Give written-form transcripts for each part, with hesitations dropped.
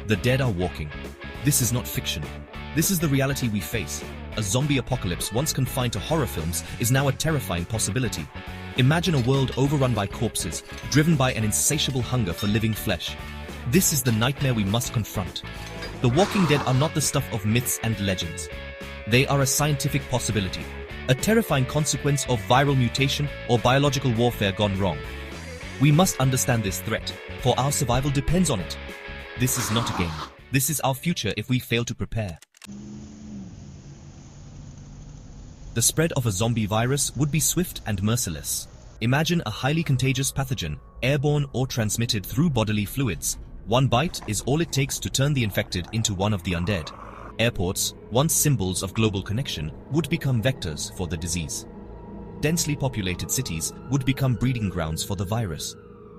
The dead are walking. This is not fiction. This is the reality we face. A zombie apocalypse once confined to horror films is now a terrifying possibility. Imagine a world overrun by corpses, driven by an insatiable hunger for living flesh. This is the nightmare we must confront. The Walking Dead are not the stuff of myths and legends. They are a scientific possibility, a terrifying consequence of viral mutation or biological warfare gone wrong. We must understand this threat, for our survival depends on it. This is not a game. This is our future if we fail to prepare. The spread of a zombie virus would be swift and merciless. Imagine a highly contagious pathogen, airborne or transmitted through bodily fluids. One bite is all it takes to turn the infected into one of the undead. Airports, once symbols of global connection, would become vectors for the disease. Densely populated cities would become breeding grounds for the virus.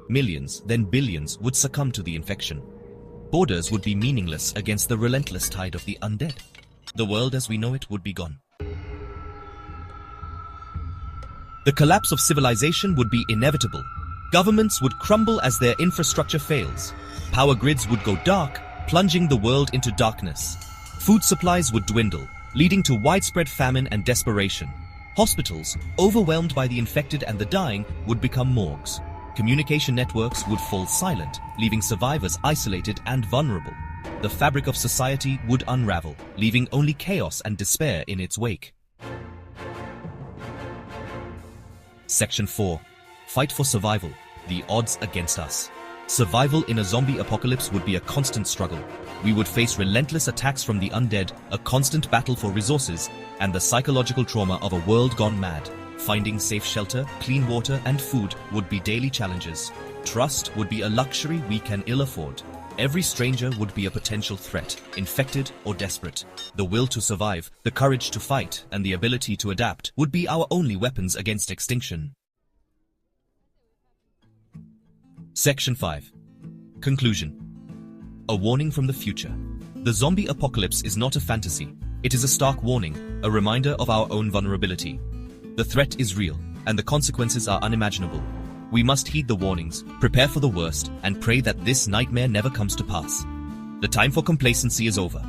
Millions, then billions, would succumb to the infection. Borders would be meaningless against the relentless tide of the undead. The world as we know it would be gone. The collapse of civilization would be inevitable. Governments would crumble as their infrastructure fails. Power grids would go dark, plunging the world into darkness. Food supplies would dwindle, leading to widespread famine and desperation. Hospitals, overwhelmed by the infected and the dying, would become morgues. Communication networks would fall silent, leaving survivors isolated and vulnerable. The fabric of society would unravel, leaving only chaos and despair in its wake. Section 4. Fight for survival. The odds against us. Survival in a zombie apocalypse would be a constant struggle. We would face relentless attacks from the undead, a constant battle for resources, and the psychological trauma of a world gone mad. Finding safe shelter, clean water, and food would be daily challenges. Trust would be a luxury we can ill afford. Every stranger would be a potential threat, infected or desperate. The will to survive, the courage to fight, and the ability to adapt would be our only weapons against extinction. Section 5. Conclusion. A warning from the future. The zombie apocalypse is not a fantasy. It is a stark warning, a reminder of our own vulnerability. The threat is real, and the consequences are unimaginable. We must heed the warnings, prepare for the worst, and pray that this nightmare never comes to pass. The time for complacency is over.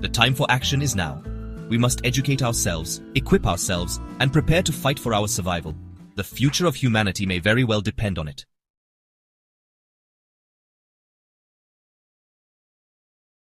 The time for action is now. We must educate ourselves, equip ourselves, and prepare to fight for our survival. The future of humanity may very well depend on it.